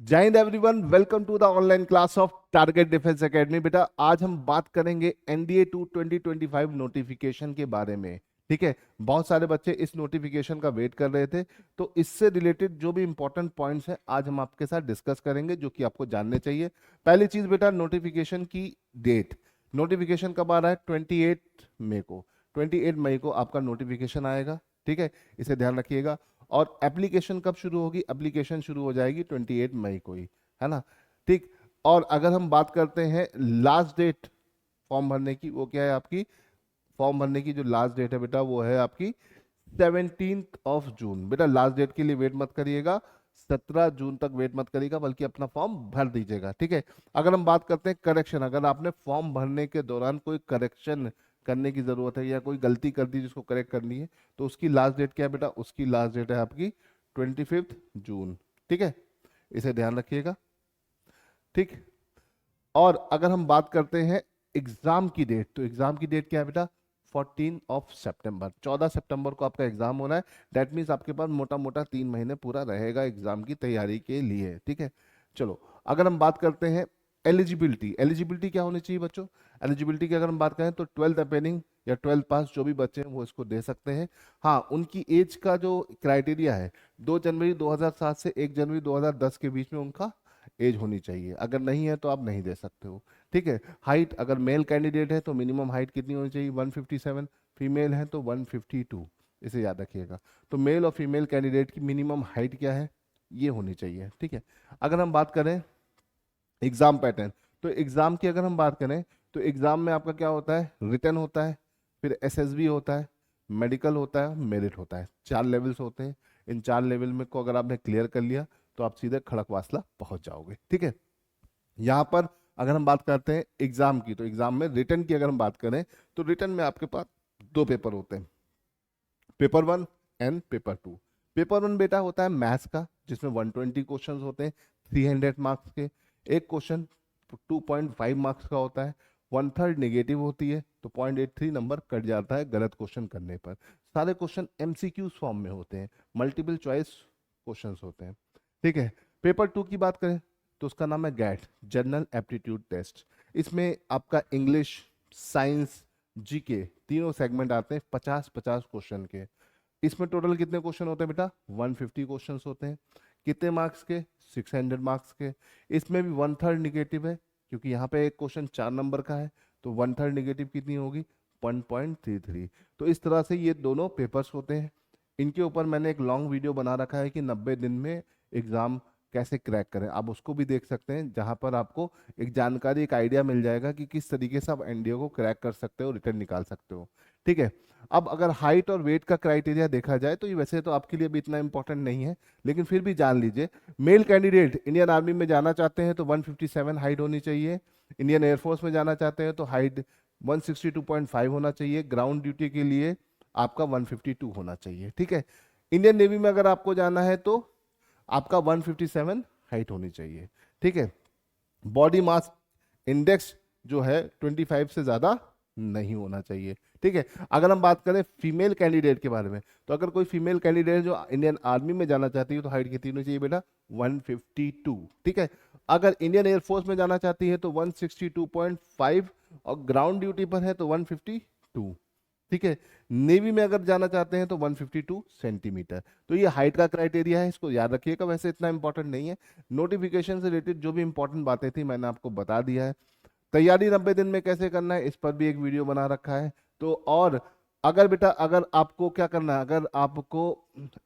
जय Hind everyone, welcome to the online class of Target Defence Academy. बेटा आज हम बात करेंगे एनडीए 2 2025 नोटिफिकेशन के बारे में। ठीक है, बहुत सारे बच्चे इस नोटिफिकेशन का वेट कर रहे थे, तो इससे रिलेटेड जो भी इंपॉर्टेंट पॉइंट्स हैं आज हम आपके साथ डिस्कस करेंगे, जो कि आपको जानने चाहिए। पहली चीज बेटा, नोटिफिकेशन की डेट। नोटिफिकेशन कब आ रहा है? 28 मई को। 28 मई को आपका नोटिफिकेशन आएगा। ठीक है, इसे ध्यान रखिएगा। और एप्लीकेशन कब शुरू होगी? एप्लीकेशन शुरू हो जाएगी 28 मई को ही, है ना। ठीक। और अगर हम बात करते हैं लास्ट डेट फॉर्म भरने की, वो क्या है आपकी? फॉर्म भरने की जो लास्ट डेट है बेटा, वो है आपकी 17 जून। बेटा लास्ट डेट के लिए वेट मत करिएगा, 17 जून तक वेट मत करिएगा, बल्कि अपना फॉर्म भर दीजिएगा। ठीक है। अगर हम बात करते हैं करेक्शन, अगर आपने फॉर्म भरने के दौरान कोई करेक्शन करने की जरूरत है या कोई गलती कर दी जिसको करेक्ट करनी है, तो उसकी लास्ट डेट क्या है बेटा? उसकी लास्ट डेट है आपकी 25 जून। ठीक है, इसे ध्यान रखिएगा। ठीक। और अगर हम बात करते हैं एग्जाम की डेट, तो एग्जाम की डेट क्या है बेटा? 14 सितंबर, 14 सितंबर को आपका एग्जाम होना है। दैट मीन्स आपके पास मोटा मोटा 3 महीने पूरा रहेगा एग्जाम की तैयारी के लिए। ठीक है, चलो अगर हम बात करते हैं एलिजिबिलिटी। एलिजिबिलिटी क्या होनी चाहिए बच्चों? एलिजिबिलिटी की अगर हम बात करें तो 12th अपेनिंग या 12th पास जो भी बच्चे हैं वो इसको दे सकते हैं। हाँ, उनकी एज का जो क्राइटेरिया है, 2 जनवरी 2007 से 1 जनवरी 2010 के बीच में उनका एज होनी चाहिए। अगर नहीं है तो आप नहीं दे सकते हो। ठीक है। हाइट, अगर मेल कैंडिडेट है तो मिनिमम हाइट कितनी होनी चाहिए? 157। फीमेल है तो 152। इसे याद रखिएगा। तो मेल और फीमेल कैंडिडेट की मिनिमम हाइट क्या है, ये होनी चाहिए। ठीक है। अगर हम बात करें एग्जाम पैटर्न, तो एग्जाम की अगर हम बात करें तो एग्जाम में आपका क्या होता है? रिटन होता है, फिर एसएसबी होता है, मेडिकल होता है, मेरिट होता है। 4 लेवल्स होते हैं। इन 4 लेवल में को अगर आपने क्लियर कर लिया तो आप सीधे खड़कवासला पहुंच जाओगे। ठीक है। यहाँ पर अगर हम बात करते हैं एग्जाम की, तो एग्जाम में रिटन की अगर हम बात करें तो रिटन में आपके पास 2 पेपर होते हैं, पेपर 1 एंड पेपर 2। पेपर 1 बेटा होता है मैथ्स का, जिसमें 120 क्वेश्चन होते हैं 300 मार्क्स के। एक क्वेश्चन 2.5 मार्क्स का होता है। 1/3 नेगेटिव होती है, तो 0.83 नंबर कट जाता है गलत क्वेश्चन करने पर। सारे क्वेश्चन एमसीक्यूज फॉर्म में होते हैं, मल्टीपल चॉइस क्वेश्चंस होते हैं। ठीक है। पेपर 2 की बात करें तो उसका नाम है गैट, जनरल एप्टीट्यूड टेस्ट। इसमें आपका इंग्लिश, साइंस, जीके तीनों सेगमेंट आते हैं, 50-50 क्वेश्चन के। इसमें टोटल कितने क्वेश्चन होते हैं बेटा? 150 क्वेश्चंस होते हैं। कितने मार्क्स के? 600 मार्क्स के। इसमें भी 1/3 निगेटिव है, क्योंकि यहाँ पे एक क्वेश्चन 4 नंबर का है, तो 1/3 निगेटिव कितनी होगी? 1.33। तो इस तरह से ये दोनों पेपर्स होते हैं। इनके ऊपर मैंने एक लॉन्ग वीडियो बना रखा है कि 90 दिन में एग्जाम कैसे क्रैक करें, आप उसको भी देख सकते हैं, जहां पर आपको एक जानकारी, एक आइडिया मिल जाएगा कि किस तरीके से आप एनडीए को क्रैक कर सकते हो, रिटर्न निकाल सकते हो। ठीक है। अब अगर हाइट और वेट का क्राइटेरिया देखा जाए तो ये वैसे तो आपके लिए भी इतना इंपॉर्टेंट नहीं है, लेकिन फिर भी जान लीजिए। मेल कैंडिडेट इंडियन आर्मी में जाना चाहते हैं तो 157 हाइट होनी चाहिए। इंडियन एयरफोर्स में जाना चाहते हैं तो हाइट 162.5 होना चाहिए। ग्राउंड ड्यूटी के लिए आपका 152 होना चाहिए। ठीक है। इंडियन नेवी में अगर आपको जाना है तो आपका 157 हाइट होनी चाहिए। ठीक है। बॉडी मास इंडेक्स जो है 25 से ज्यादा नहीं होना चाहिए। ठीक है। अगर हम बात करें फीमेल कैंडिडेट के बारे में, तो अगर कोई फीमेल कैंडिडेट जो इंडियन आर्मी में जाना चाहती है तो हाइट कितनी होनी चाहिए बेटा? 152। ठीक है। अगर इंडियन एयरफोर्स में जाना चाहती है तो 162.5, और ग्राउंड ड्यूटी पर है तो 152। ठीक है। नेवी में अगर जाना चाहते हैं तो 152 सेंटीमीटर। तो ये हाइट का क्राइटेरिया है, इसको याद रखिएगा, वैसे इतना इंपॉर्टेंट नहीं है। नोटिफिकेशन से रिलेटेड जो भी इंपॉर्टेंट बातें थी मैंने आपको बता दिया है। तैयारी 90 दिन में कैसे करना है इस पर भी एक वीडियो बना रखा है। तो और अगर बेटा, अगर आपको क्या करना है, अगर आपको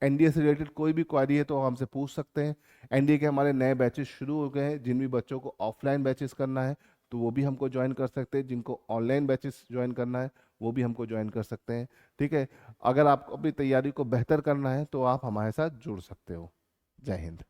एनडीए से रिलेटेड कोई भी क्वारी है तो हमसे पूछ सकते हैं। एनडीए के हमारे नए बैचेस शुरू हो गए हैं, जिन भी बच्चों को ऑफलाइन बैचेस करना है तो वो भी हमको ज्वाइन कर सकते हैं, जिनको ऑनलाइन बैचेस ज्वाइन करना है वो भी हमको ज्वाइन कर सकते हैं। ठीक है। अगर आपको अपनी तैयारी को बेहतर करना है तो आप हमारे साथ जुड़ सकते हो। जय हिंद।